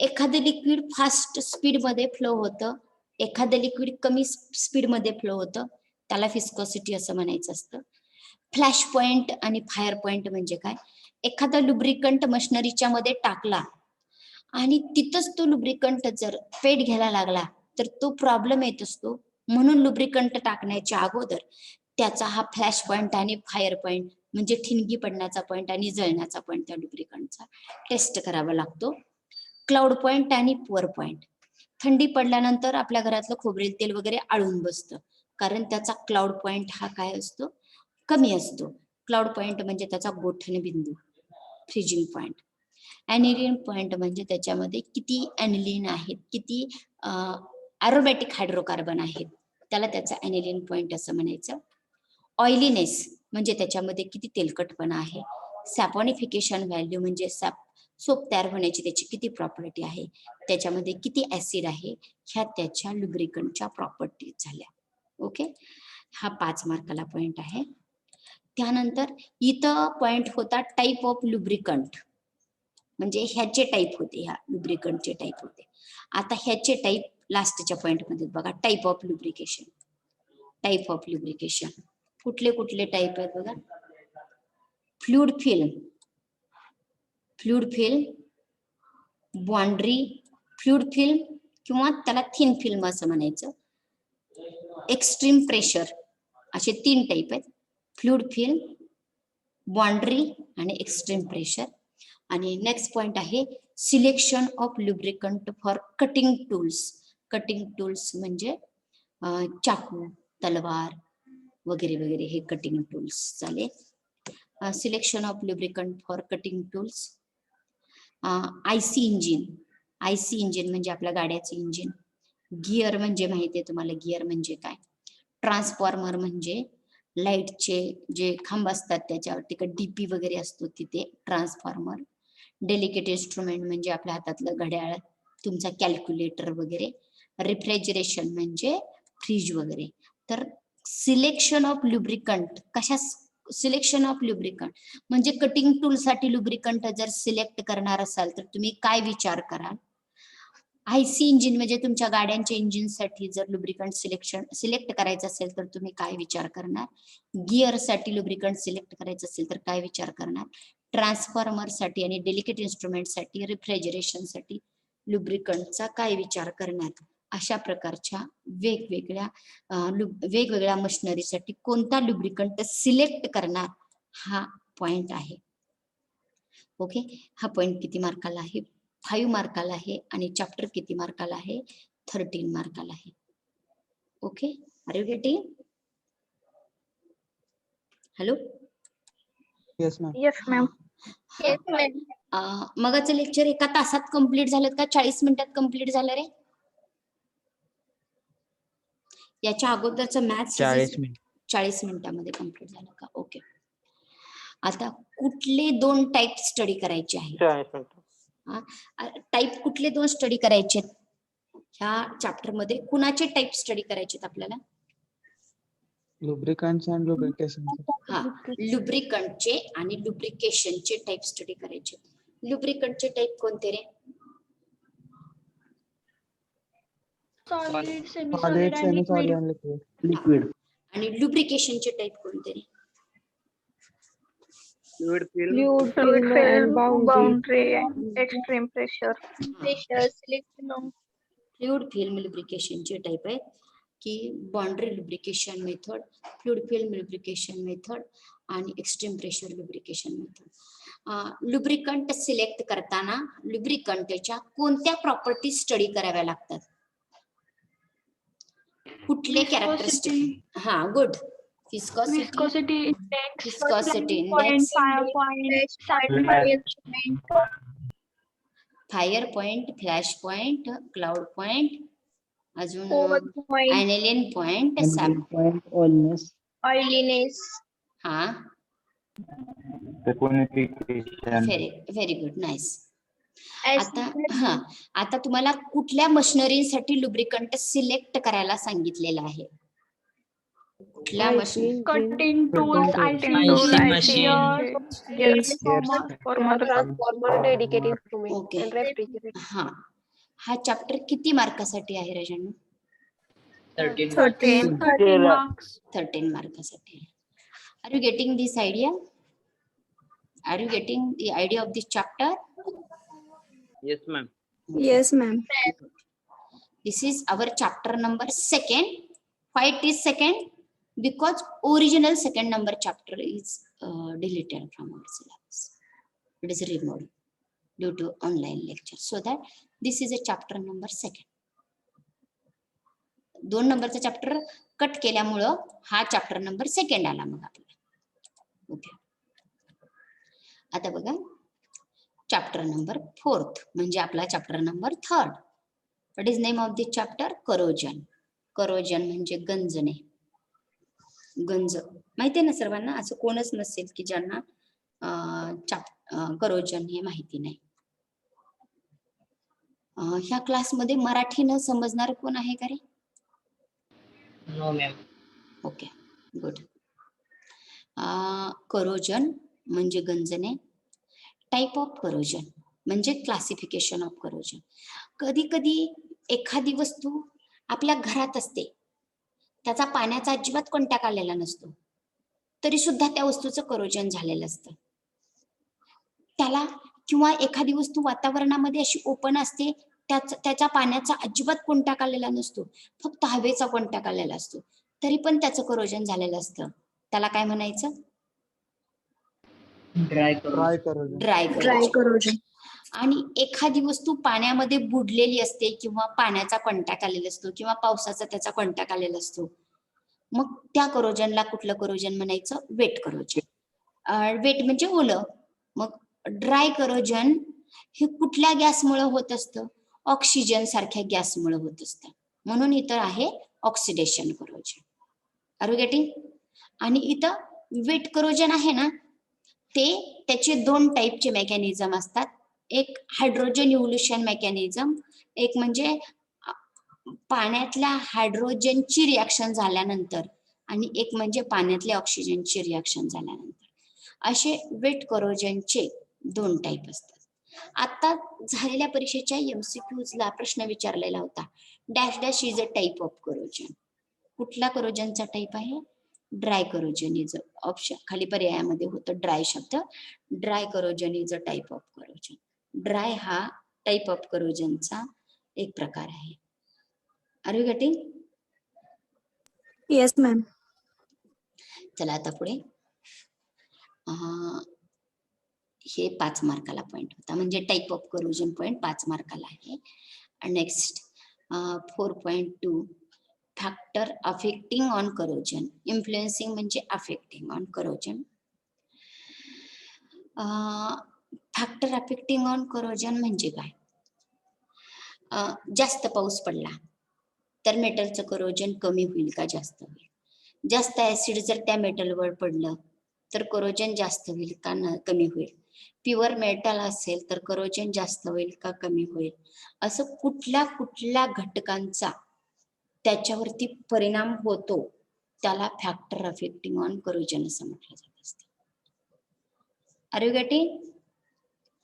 एखादं लिक्विड फास्ट स्पीड मध्ये फ्लो होतं, एखादं लिक्विड कमी स्पीड मध्ये फ्लो होतं, त्याला फिस्कोसिटी असं म्हणायचं असतं. फ्लॅश पॉइंट आणि फायर पॉइंट म्हणजे काय? एखादा लुब्रिकंट मशिनरीच्या मध्ये टाकला आणि तिथंच तो लुब्रिकंट जर पेट घ्यायला लागला तर तो प्रॉब्लेम येत असतो. म्हणून लुब्रिकंट टाकण्याच्या अगोदर त्याचा हा फ्लॅश पॉइंट आणि फायर पॉइंट म्हणजे ठिणगी पडण्याचा पॉइंट आणि जळण्याचा पॉइंट त्या लुब्रिकंटचा टेस्ट करावा लागतो. क्लाउड पॉइंट आणि पुअर पॉइंट. थंडी पडल्यानंतर आपल्या घरातलं खोबरेल तेल वगैरे आळून बसतं, कारण त्याचा क्लाउड पॉइंट हा काय असतो? कमी असतो. क्लाउड पॉइंट म्हणजे त्याचा गोठण बिंदू, फ्रीजिंग पॉइंट. ॲनिलिन पॉइंट म्हणजे त्याच्यामध्ये किती ॲनिलिन आहेत, किती ॲरोमॅटिक हायड्रोकार्बन आहेत, त्याला त्याचा ॲनिलिन पॉइंट असं म्हणायचं. ऑइलीनेस म्हणजे त्याच्यामध्ये किती तेलकटपणा आहे. सॅपॉनिफिकेशन व्हॅल्यू म्हणजे सोप तयार होण्याची त्याची किती प्रॉपर्टी आहे, त्याच्यामध्ये किती ऍसिड आहे, ह्या त्याच्या लुब्रिकंटच्या प्रॉपर्टी झाल्या. ओके, हा 5 मार्काला पॉइंट आहे. त्यानंतर इथं पॉइंट होता टाईप ऑफ लुब्रिकंट, म्हणजे ह्याचे टाईप होते, ह्या लुब्रिकंटचे टाईप होते. आता ह्याचे टाईप लास्टच्या पॉइंट मध्ये बघा. Type of lubrication. Type of lubrication कुठले कुठले टाईप आहेत बघा. Fluid film, boundary fluid film किंवा त्याला थिन फिल्म असं म्हणायचं. एक्स्ट्रीम प्रेशर, असे 3 टाईप आहेत. फ्लुइड फिल्म, बॉन्ड्री आणि एक्स्ट्रीम प्रेशर. आणि नेक्स्ट पॉइंट आहे selection of lubricant for cutting tools. Cutting tools म्हणजे चाकू, तलवार वगैरे वगैरे, हे कटिंग टूल्स झाले. Selection of lubricant for cutting tools. IC engine म्हणजे आपल्या गाड्याचं इंजिन. गिअर म्हणजे माहिती आहे तुम्हाला, गिअर म्हणजे काय. ट्रान्सफॉर्मर म्हणजे लाईटचे जे खांब असतात त्याच्यावर तिकडे डीपी वगैरे असतो तिथे ट्रान्सफॉर्मर. डेलिकेट इन्स्ट्रुमेंट म्हणजे आपल्या हातातलं घड्याळ, तुमचा कॅल्क्युलेटर वगैरे. रिफ्रिजरेशन म्हणजे फ्रीज वगैरे. तर सिलेक्शन ऑफ लुब्रिकंट. कशा सिलेक्शन ऑफ लुब्रिकंट म्हणजे कटिंग टूल साठी लुब्रिकंट जर सिलेक्ट करणार असाल तर तुम्ही काय विचार कराल? आयसी इंजिन म्हणजे तुमच्या गाड्यांच्या इंजिन साठी जर लुब्रिकंट सिलेक्ट करायचं असेल तर तुम्ही काय विचार करणार? गिअर साठी लुब्रिकंट सिलेक्ट करायचं असेल तर काय विचार करणार? ट्रान्सफॉर्मर साठी आणि डेलिकेट इन्स्ट्रुमेंट साठी, रेफ्रिजरेशन साठी लुब्रिकंटचा काय विचार करणार? अशा प्रकारच्या वेगवेगळ्या मशिनरीसाठी कोणता लुब्रिकंट सिलेक्ट करणार हा पॉइंट आहे. ओके, हा पॉइंट किती मार्काला आहे? 5 मार्काला आहे. आणि चॅप्टर किती मार्काला आहे? 13 मार्काला आहे. Okay, are you getting? Hello.
Yes, ma'am.
Yes, ma'am. Yes, ma'am.
मगाचं लेक्चर एका तासात कंप्लीट झालं का 40 मिनिटात कंप्लीट झालं रे? याच्या अगोदरचं मॅथ्स 40 मिनिटामध्ये कंप्लीट झालं का? ओके. आता कुठले 2 टाईप स्टडी करायचे आहेत?
40 मिनिटं.
टाईप कुठले 2 स्टडी करायचे ह्या चॅप्टर मध्ये? कुणाचे टाईप स्टडी करायचे आपल्याला?
Lubricants and lubrication.
हा, लुब्रिकंटचे आणि लुब्रिकेशनचे टाईप स्टडी करायचे. लुब्रिकंटचे टाईप कोणते रे?
Solid,
Solid,
semi-solid, and
semi-solid,
liquid.
and liquid.
Liquid.
आणि लुब्रिकेशनचे टाईप कोणते रे?
Fluid film.
Fluid film, boundary, and extreme pressure. Pressure selection of
fluid film लुब्रिकेशनचे type आहेत की boundary lubrication method, fluid film lubrication method आणि extreme pressure lubrication method. Lubricant select करताना लुब्रिकंटच्या कोणत्या property study कराव्या लागतात? कुठले कॅरेक्टरिस्टिक? हा, good.
viscosity index,
Viscosity
point,
index.
fire point, side
fire point, flash point, cloud point, अजून
forward point,
aniline point, sap.
Point oiliness.
oiliness.
हा, very good, nice. आता तुम्हाला कुठल्या मशिनरीसाठी लुब्रिकंट सिलेक्ट करायला सांगितलेलं आहे? कुठल्या machine?
Cutting tools, icing tool,
Transformer, dedicated instrument,
Okay.
and refrigerator.
हा चॅप्टर किती मार्कासाठी आहे राजांनो?
13 marks.
13 मार्कासाठी आहे. Are you getting this idea? Are you getting the idea of this chapter?
Yes, ma'am.
Yes, ma'am.
This is our chapter number 2nd. Why it is 2nd? Because original 2nd number chapter is deleted from our syllabus. It is removed due to online lecture. So that this is a chapter number 2nd. 2 नंबरचा chapter cut केल्यामुळं हा chapter number 2nd आला मग आपला. Okay, आता बघा chapter number 4th म्हणजे आपला chapter number 3rd. What is name of this chapter? Corrosion. Corrosion म्हणजे गंजणे. गंज माहिती आहे ना सर्वांना? असं कोणच नसेल की ज्यांना करोजन हे माहिती नाही. ह्या क्लासमध्ये मराठी न समजणार कोण आहे का रे?
No ma'am.
Okay, good. Corrosion म्हणजे गंजणे. टाइप ऑफ करोजन म्हणजे क्लासिफिकेशन ऑफ करोजन. कधी कधी एखादी वस्तू आपल्या घरात असते, त्याचा पाण्याचा अजिबात कॉन्टॅक्ट आलेला नसतो, तरी सुद्धा त्या वस्तूचं करोजन झालेलं असतं त्याला. किंवा एखादी वस्तू वातावरणामध्ये अशी ओपन असते, त्याच्या पाण्याचा अजिबात कॉन्टॅक्ट आलेला नसतो, फक्त हवेचा कॉन्टॅक्ट आलेला असतो, तरी पण त्याचं करोजन झालेलं असतं. त्याला काय म्हणायचं?
Dry
corrosion. आणि एखादी वस्तू पाण्यामध्ये बुडलेली असते किंवा पाण्याचा कॉन्टॅक्ट आलेला असतो किंवा पावसाचा त्याचा कॉन्टॅक्ट आलेला असतो, मग त्या करोजनला कुठलं करोजन म्हणायचं? Weight corrosion. वेट म्हणजे ओलं. मग ड्राय करोजन हे कुठल्या गॅसमुळे होत असतं? ऑक्सिजन सारख्या गॅसमुळे होत असतं, म्हणून इथं आहे oxidation corrosion. Are you getting? आणि इथं वेट करोजन आहे ना, ते त्याचे 2 टाईपचे मेकॅनिझम असतात. एक हायड्रोजन इव्होल्युशन मेकॅनिझम, एक म्हणजे पाण्यातल्या हायड्रोजनची रिॲक्शन झाल्यानंतर आणि एक म्हणजे पाण्यातल्या ऑक्सिजनची रिॲक्शन झाल्यानंतर. असे वेट करोजनचे 2 टाईप असतात. आता झालेल्या परीक्षेच्या MCQs प्रश्न विचारलेला होता, dash dash is a type of corrosion. कुठला करोजनचा टाईप आहे? ड्राय करोजन इज ऑप्शन खाली पर्यायामध्ये होतं ड्राय शब्द. Dry corrosion is a type of corrosion. Dry हा टाईप ऑफ करोजनचा एक प्रकार आहे. Are you getting?
Yes ma'am.
चला आता पुढे. हे 5 मार्काला पॉइंट होता, म्हणजे टाईप ऑफ करोजन पॉइंट 5 मार्काला आहे. Next 4.2 factor affecting on corrosion. Influencing म्हणजे affecting on corrosion. Factor affecting on corrosion म्हणजे काय? जास्त पाऊस पडला तर मेटलचं करोजन कमी होईल का जास्त होईल? जास्त ऍसिड जर त्या मेटलवर पडलं तर करोजन जास्त होईल का कमी होईल? प्युअर मेटल असेल तर करोजन जास्त होईल का कमी होईल? असं कुठल्या कुठल्या घटकांचा त्याच्यावरती परिणाम होतो त्याला फॅक्टर अफेक्टिंग ऑन करोजन असं म्हटलं जात असतं. Are you getting?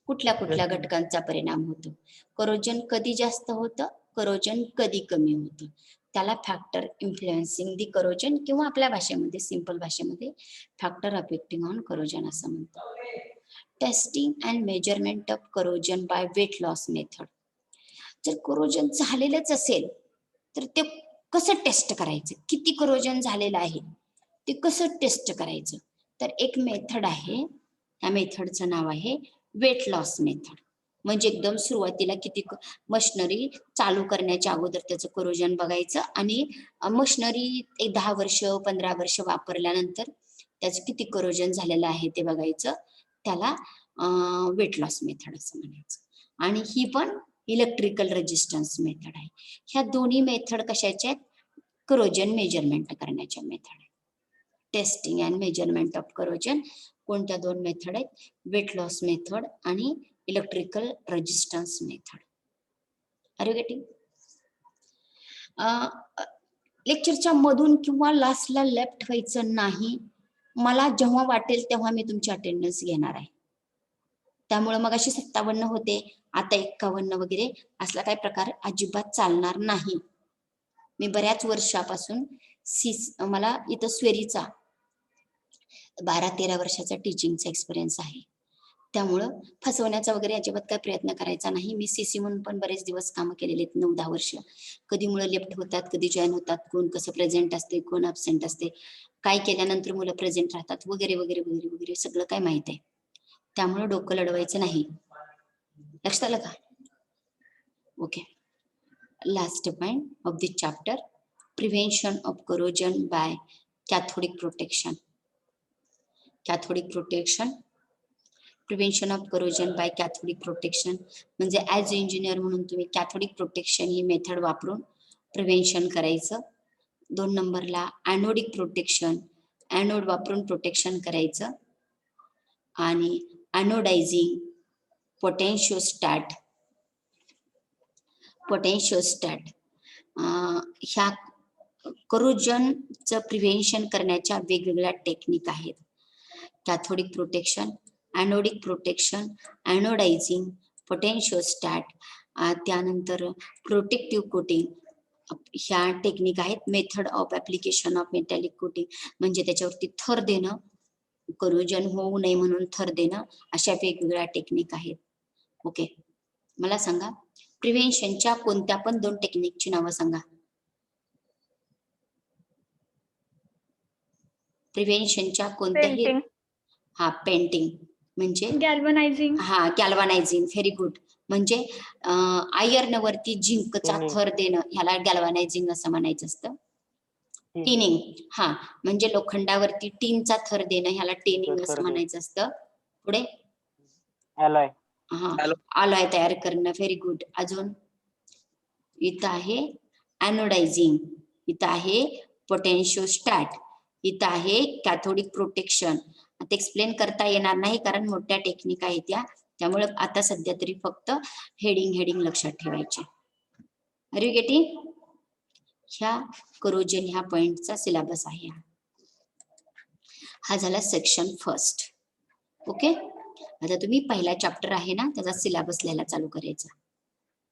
कुठल्या कुठल्या घटकांचा परिणाम होतो? करोजन कधी जास्त होतं, करोजन कधी कमी होतं, त्याला फॅक्टर इन्फ्लुएन्सिंग दी करोजन किंवा आपल्या भाषेमध्ये सिंपल भाषेमध्ये फॅक्टर अफेक्टिंग ऑन करोजन असं म्हणतात. Testing and measurement of corrosion by weight loss method. जर करोजन झालेलंच असेल तर ते कसं टेस्ट करायचं? किती करोजन झालेलं आहे ते कसं टेस्ट करायचं? तर एक मेथड आहे, त्या मेथडचं नाव आहे वेट लॉस मेथड. म्हणजे एकदम सुरुवातीला किती मशिनरी चालू करण्याच्या अगोदर त्याचं करोजन बघायचं आणि मशिनरी एक 10 वर्ष 15 वर्ष वापरल्यानंतर त्याचं किती करोजन झालेलं आहे ते बघायचं. त्याला वेट लॉस मेथड असं म्हणायचं. आणि ही पण इलेक्ट्रिकल रेजिस्टन्स मेथड आहे. ह्या दोन्ही मेथड कशाच्या आहेत? करोजन मेजरमेंट करण्याच्या मेथड आहे. Testing and measurement of corrosion कोणत्या 2 मेथड आहेत? वेट लॉस मेथड आणि electrical resistance method. Are you getting? लेक्चरच्या मधून किंवा लास्टला लेफ्ट व्हायचं नाही. मला जेव्हा वाटेल तेव्हा मी तुमची अटेंडन्स घेणार आहे. त्यामुळे मग अशी 57 होते, आता 51 वगैरे असला काही प्रकार अजिबात चालणार नाही. मी बऱ्याच वर्षापासून मला इथं स्वेरीचा 12-13 वर्षाचा टीचिंगचा एक्सपिरियन्स आहे. त्यामुळं फसवण्याचा वगैरे अजिबात काय प्रयत्न करायचा नाही. मी CC म्हणून पण बरेच दिवस कामं केलेले आहेत, 9-10 वर्ष. कधी मुलं लेफ्ट होतात, कधी जॉईन होतात, कोण कसं प्रेझेंट असते, कोण अब्सेंट असते, काय केल्यानंतर मुलं प्रेझेंट राहतात वगैरे वगैरे वगैरे वगैरे सगळं काय माहित आहे. त्यामुळे डोकं लढवायचं नाही. लक्षात आलं का? Okay. Last point of this chapter, prevention of corrosion by cathodic protection. Cathodic protection, prevention of corrosion by cathodic protection म्हणजे ॲज इंजिनियर म्हणून तुम्ही कॅथोडिक प्रोटेक्शन ही मेथड वापरून प्रिव्हेन्शन करायचं. 2 नंबरला ॲनोडिक प्रोटेक्शन, ॲनोड वापरून प्रोटेक्शन करायचं. आणि ॲनोडायझिंग, पोटेन्शिओस्टॅट ह्या करोजनचं प्रिव्हेन्शन करण्याच्या वेगवेगळ्या टेक्निक आहेत. कॅथोडिक प्रोटेक्शन, ॲनोडिक प्रोटेक्शन, ॲनोडायझिंग, पोटेन्शिओस्टॅट, त्यानंतर प्रोटेक्टिव्ह कोटिंग, ह्या टेक्निक आहेत. Method of application of metallic coating म्हणजे त्याच्यावरती थर देणं, करोजन होऊ नये म्हणून थर देणं, अशा वेगवेगळ्या टेक्निक आहेत. ओके, मला सांगा प्रिव्हेन्शनच्या कोणत्या पण 2 टेक्निकची नावं सांगा. प्रिव्हेन्शनच्या कोणत्याही पेंटिंग म्हणजे
गॅल्वनायझिंग.
गॅल्वनायझिंग, व्हेरी गुड. म्हणजे आयर्न वरती झिंकचा थर देणं ह्याला गॅल्वनायझिंग असं म्हणायचं असतं. टिनिंग, म्हणजे लोखंडावरती टीनचा थर देणं ह्याला टेनिंग असं म्हणायचं असतं. पुढे
अलॉय.
अलॉय तयार करणं, व्हेरी गुड. अजून इथं आहे ॲनोडायझिंग, इथं आहे पोटेन्शिओस्टॅट, इथं आहे कॅथोडिक प्रोटेक्शन. आता एक्सप्लेन करता येणार नाही कारण मोठ्या टेक्निक आहेत त्या, त्यामुळे आता सध्या तरी फक्त हेडिंग लक्षात ठेवायचे. Are you getting? ह्या करोजन ह्या पॉइंटचा सिलेबस आहे. हा झाला सेक्शन फर्स्ट. ओके, आता तुम्ही पहिला चॅप्टर आहे ना त्याचा सिलेबस लिहायला चालू करायचा,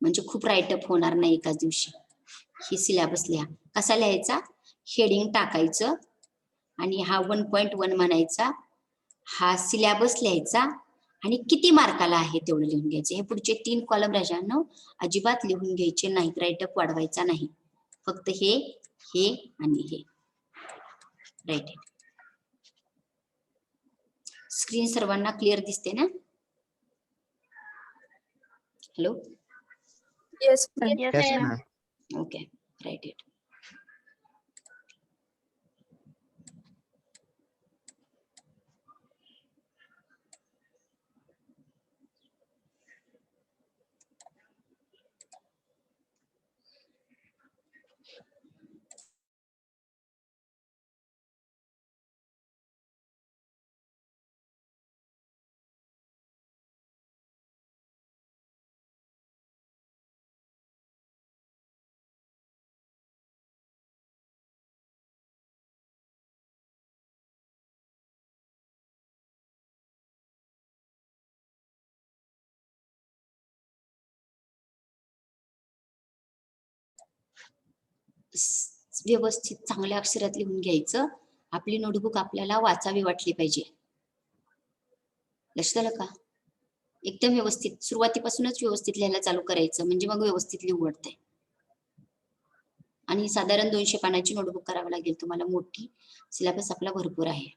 म्हणजे खूप राईटअप होणार नाही एकाच दिवशी. ही सिलेबस लिहा. कसा लिहायचा? हेडिंग टाकायचं आणि हा 1.1 म्हणायचा, हा सिलेबस लिहायचा आणि किती मार्काला आहे तेवढं लिहून घ्यायचं. हे पुढचे 3 कॉलम राजांनो अजिबात लिहून घ्यायचे नाहीत, राईटअप वाढवायचा नाही, फक्त हे आणि हे राईट. स्क्रीन सर्वांना क्लिअर दिसते ना? Hello,
Yes,
Yes,
ma'am.
ma'am.
Okay, right it. व्यवस्थित चांगल्या अक्षरात लिहून घ्यायचं. आपली नोटबुक आपल्याला वाचावी वाटली पाहिजे. लक्षात आलं का? एकदम व्यवस्थित सुरुवातीपासूनच व्यवस्थित लिहायला चालू करायचं, म्हणजे मग व्यवस्थित लिहू वाटतंय. आणि साधारण 200 पानाची नोटबुक करावी लागेल तुम्हाला मोठी. सिलेबस आपला भरपूर आहे.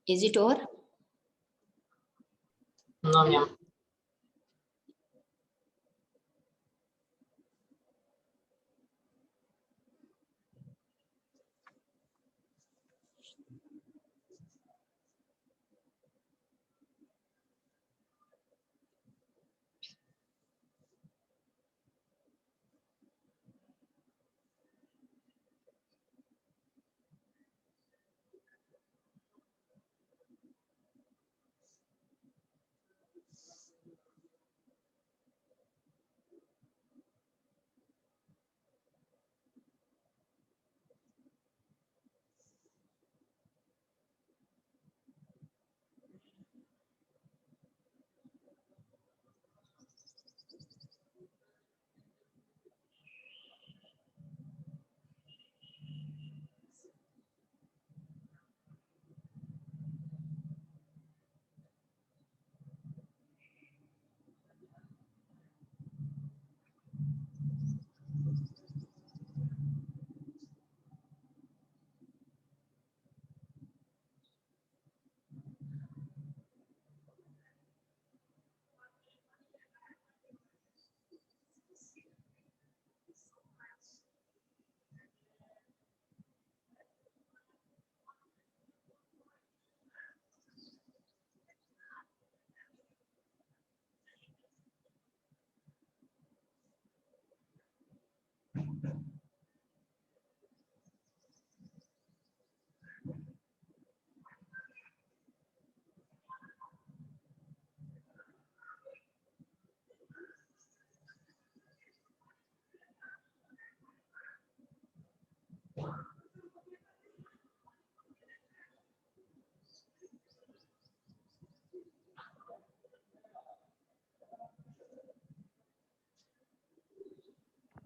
Is it over?
No, ma'am.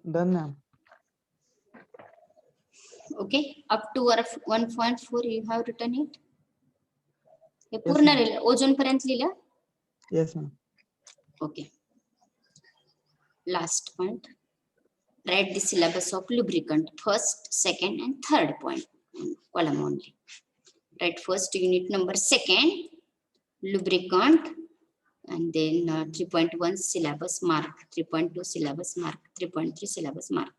Done, ma'am.
Okay, up to 1.4 you have written it. हे
Yes,
पूर्ण
ma'am.
लिहिलं, ओझोन पर्यंत लिहिलं.
Yes, ma'am.
Okay. Last point. Write the syllabus of lubricant. First, second, and third point. Column only. Write first unit number, second lubricant, and then 3.1 syllabus mark, 3.2 syllabus mark, 3.3 syllabus mark.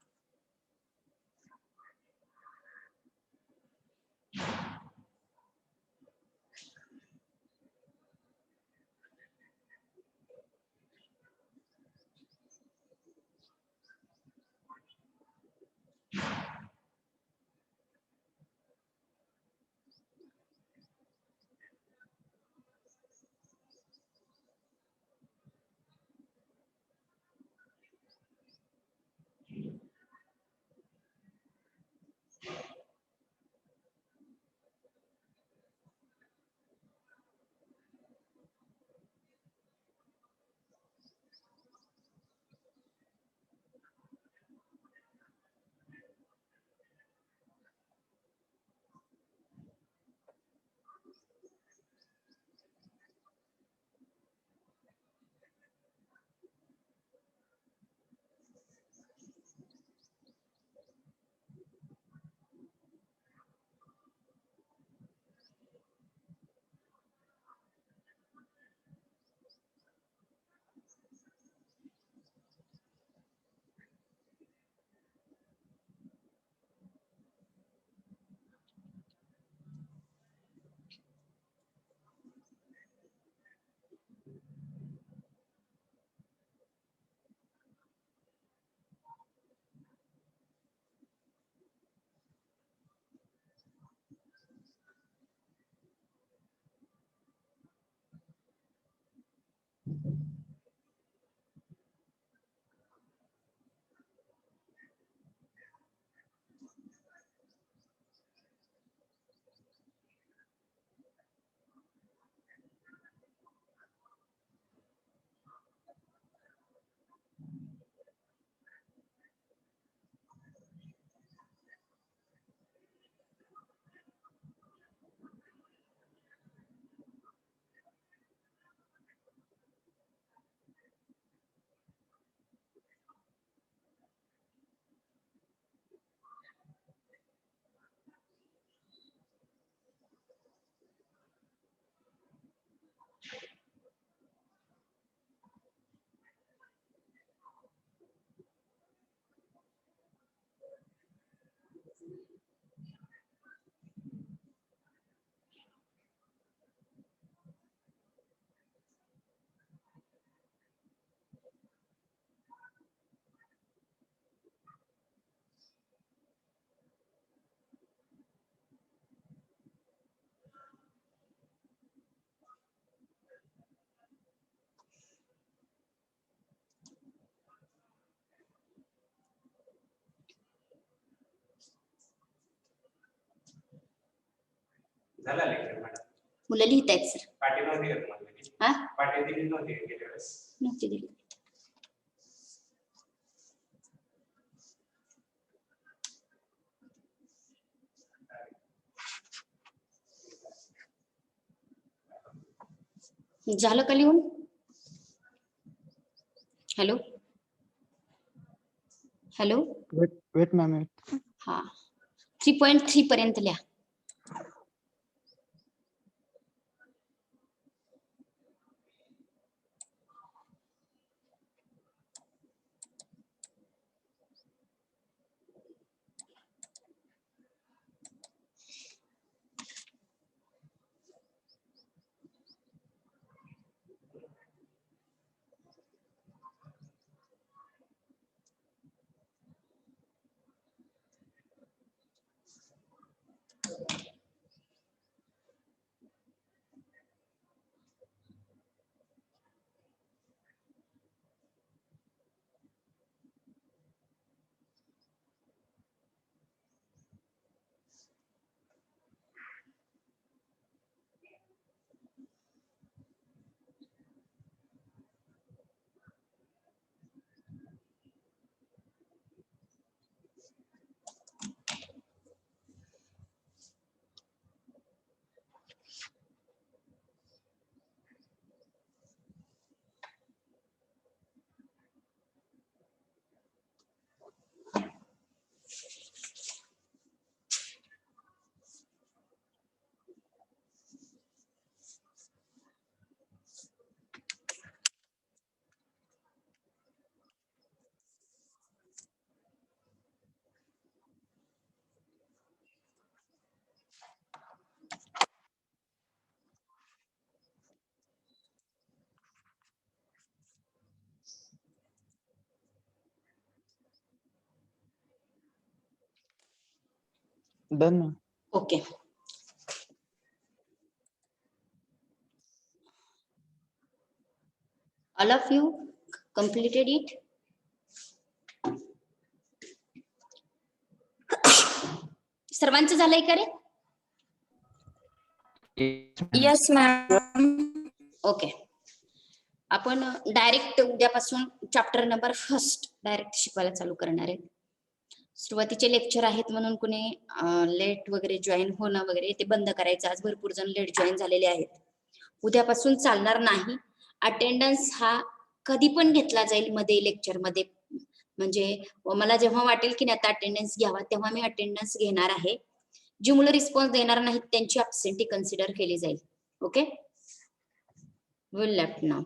मुलं लिहित आहेत sir. हा नव्हती दिली. झालं का लिहून? Hello hello
Wait, ma'am. Wait.
हा 3.3 पर्यंत लिहा.
Done, ma'am.
Okay. All of you completed it? सर्वांचं झालंय का रे?
Yes, ma'am.
ओके. आपण डायरेक्ट उद्यापासून चॅप्टर नंबर 1 डायरेक्ट शिकवायला चालू करणार आहे. सुरुवातीचे लेक्चर आहेत म्हणून कुणी लेट वगैरे जॉईन होणं वगैरे ते बंद करायचं. आज भरपूर जण लेट जॉईन झालेले आहेत. उद्यापासून चालणार नाही. अटेंडन्स हा कधी पण घेतला जाईल मध्ये लेक्चर मध्ये. म्हणजे मला जेव्हा वाटेल की आता अटेंडन्स घ्यावा तेव्हा मी अटेंडन्स घेणार आहे. जी मुलं रिस्पॉन्स देणार नाहीत त्यांची अब्सेंटी कन्सिडर केली जाईल. Okay, will left now.